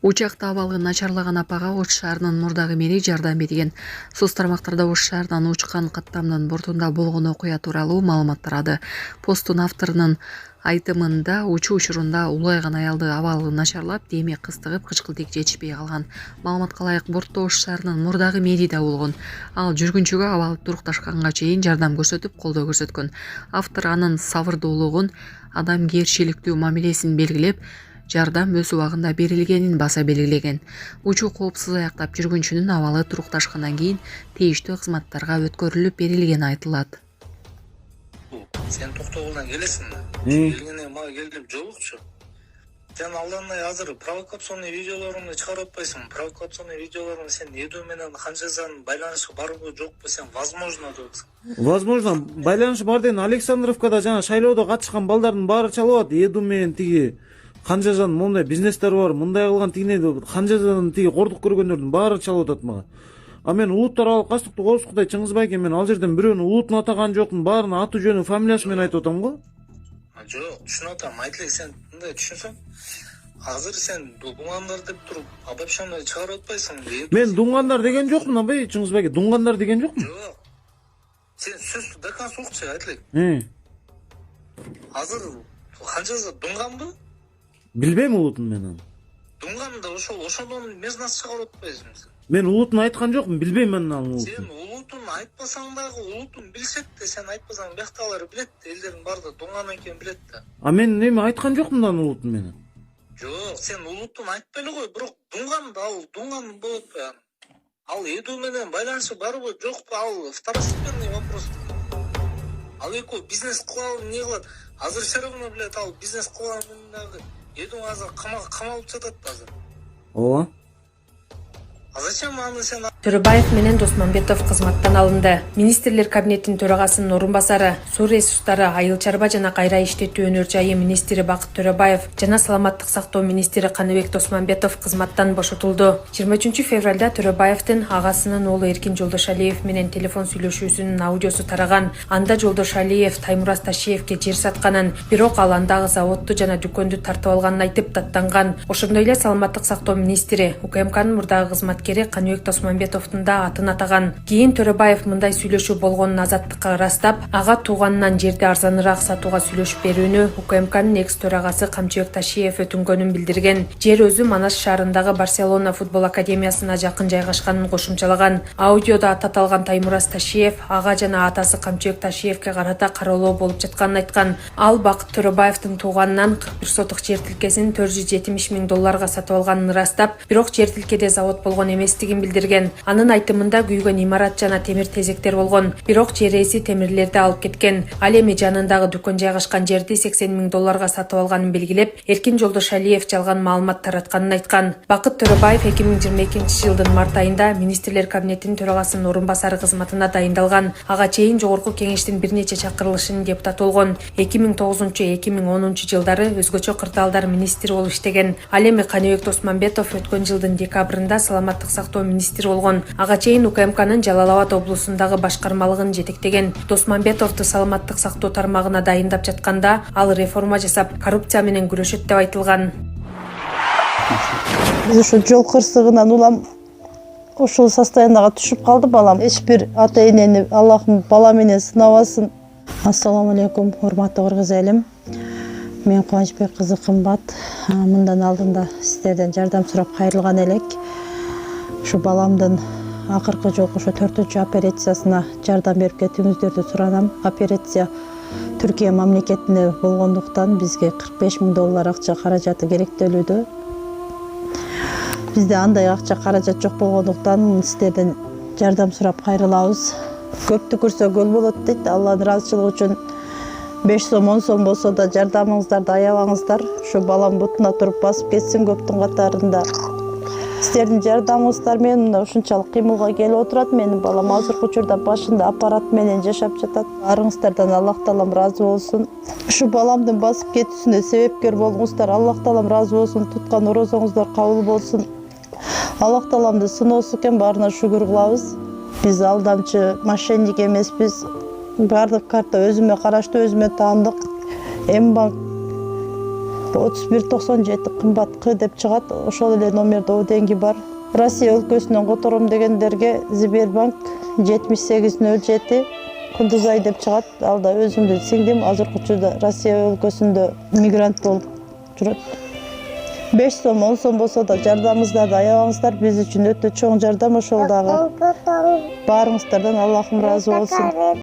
Учакта абалы начарлаган апага Ош шаарынын мурдагы мэри жардам берген. Соц тармактарда Ош шаарынан учкан каттамдын бортунда болгон окуя тууралуу маалымат тарады. Посттун авторунун айтымында учуу учурунда улайган аялды абалы начарлап, деми кыстыгып, кычкылтек жетишпей калган. Маалыматка ылайык бортто Ош шаарынын мурдагы мэри да болгон. Ал жүргүнчүгө абалы турукташканга чейин жардам көрсөтүп, колдоо көрсөткөн. Автор анын сабырдуулугун, адамгерчиликтүү мамилесин белгилеп, жардам өз убагында берилгенин баса белгилеген. Учуу коопсуз аяктап жүргүнчүнүн абалы турукташкандан кийин тийиштүү кызматтарга өткөрүлүп берилгени айтылат. Сен Токтогулдан келесиңби? Келгенде мага келип жолукчу. Сен алданай азыр провокационный видеолорунду чыгарып атпайсыңбы? Провокационный видеолорун сен Эду менен Ханжазанын байланышы барбы жокпу сен возможно деп атсың. Возможно, байланышы бар деген Александровкада жана шайлоодо катышкан балдардын баары чалып атат. Эду менен тиги Ханжазанын мондай бизнестер бар, мындай кылган тигине деп Ханжазанын тиги кордук көргөндөрдүн баары чалып атат мага. А мен улуттар аралык кастыктуу коопсуздуктай Чыңгыз Байке, мен ал жерден бирөөнүн улутун атаган жокмун, баарынын аты жөнү, фамилиясы менен айтып атам го. Жок, түшүнүп атам. Айт элек сен мындай түшүнсөң. Азыр сен дуңгандар деп туруп, абапшаны чыгарып атпайсыңбы? Мен дуңгандар деген жокмун, абай Чыңгыз Байке, дуңгандар деген жокмун. Жок. Сен сөз доказ укчу, айт элек. Азыр Ханжаза дуңганбы? Билбейм улутун мен аны. Дуңганда ошондон местность чыгарып атпайсыңбы? Мен улутун айткан жокмун, билбейм мен анын улутун. Сен улутун айтпасаң дагы улутун билсек да, сен айтпасаң бияктагылар билет да, элдердин баардыгы дуңган экенин билет да. А мен эми айткан жокмун да анын улутун менен. Жок, сен улутун айтпай эле кой, бирок дуңган да, ал дуңган болот да. Ал Эду менен байланышы барбы, жокпу, ал второстепенный вопрос. Ал экөө бизнес кылабы, эмне кылат? Азыр все равно билет, ал бизнес кылганын дагы Эду азыр камалып жатат азыр. Ооба. А зачем аны сен? Төрөбаев менен Досмамбетов кызматтан алынды. Министрлер кабинетинин төрагасынын орун басары, суу ресурстары, айыл чарба жана кайра иштетүү өнөр жайы министри Бакыт Төрөбаев жана саламаттык сактоо министри Каныбек Досмамбетов кызматтан бошотулду. 23 февралда Төрөбаевдин агасынын уулу Эркин Жолдошалиев менен телефон сүйлөшүүсүнүн аудиосу тараган. Анда Жолдошалиев Таймураз Ташиевке жер сатканын, бирок ал андагы заводду жана дүкөндү тартып алганын айтып даттанган. Ошондой эле саламаттык сактоо министри УКМКнын мурдагы кызматкери Каныбек Досмамбетов да атын атаган. Кийин Төрөбаев мындай сүйлөшүү болгонун Азаттыкка ырастап, ага тууганынан жерди арзаныраак сатууга сүйлөшүп берүүнү УКМКнын экс төрагасы Камчыбек Ташиев өтүнгөнүн билдирген. Жер өзү Манас шаарындагы Барселона футбол академиясына жакын жайгашканын кошумчалаган. Аудиодо аты аталган Таймураз Ташиев ага жана атасы Камчыбек Ташиевке карата кароолоо болуп жатканын айткан. Ал Бакыт Төрөбаевдин тууганынан 41 сотук жер тилкесин $470 000 сатып алганын ырастап, бирок жер тилкеде завод болгон эместигин билдирген. Анын айтымында күйгөн имарат жана темир тезектер болгон, бирок жер ээси темирлерди алып кеткен. Ал эми жанындагы дүкөн жайгашкан жерди $80 000 сатып алганын белгилеп, Эркин Жолдошалиев жалган маалымат таратканын айткан. Бакыт Төрөбаев 2022 жылдын март айында министрлер кабинетинин төрагасынын орун басары кызматына дайындалган. Ага чейин жогорку кеңештин бир нече чакырылышынын депутаты болгон. 2009-2010 жылдары өзгөчө кырдаалдар министри болуп иштеген. Ал эми Каныбек Досмамбетов өткөн жылдын декабрында саламаттык сактоо министри болгон. Ага чейин УКМКнын Жалал Абад облусундагы башкармалыгын жетектеген. Досмамбетовду саламаттык сактоо тармагына дайындап жатканда, ал реформа жасап, коррупция менен күрөшөт деп айтылган. Биз ошо жол кырсыгынан улам ошол состояниега түшүп калды балам. Эч бир ата энени Аллахым бала менен сынабасын. Ассаламу алейкум, урматтуу кыргыз элим. Мен Кубанычбек кызы Кымбат. Мындан алдында сиздерден жардам сурап кайрылган элек. Ушу баламдын акыркы жолку ошо 4-чү операциясына жардам берип кетүүңүздөрдү суранам. Операция Түркия мамлекетинде болгондуктан бизге $45 000 акча каражаты керектелүүдө. Бизде андай акча каражат жок болгондуктан сиздерден жардам сурап кайрылабыз. Көптү көрсө көл болот дейт. Алланын ыраазычылыгы үчүн 5 сом 10 сом болсо да жардамыңыздарды аябаңыздар. Ушу балам бутуна туруп басып кетсин көптүн катарында. Сиздердин жардамыңыздар менен мына ушунчалык кыймылга келип отурат. Менин балам азыркы учурда башында аппарат менен жашап жатат. Арыңыздардан Аллах таалам ыраазы болсун. Ушу баламдын басып кетүүсүнө себепкер болуңуздар. Аллах таалам ыраазы болсун. Туткан орозоңуздар кабыл болсун. Аллах тааламды сыноосу экен, баарына шүгүр кылабыз. Биз алдамчы, мошенник эмеспиз. Бардык карта өзүмө караштуу, өзүмө таандык. М банк 3197 кымбат К деп чыгат. Ошол эле номерде оденги бар. Россия өлкөсүнөн котором дегендерге Сбербанк 7807 Кундузай деп чыгат. Ал да өзүмдүн сиңдим азыркы учурда Россия өлкөсүндө мигрант болуп жүрөт. 5 сом 10 сом болсо да жардамыңыздарды аябаңыздар. Биз үчүн өтө чоң жардам ошол дагы. Баарыңыздардан Аллахым ыраазы болсун.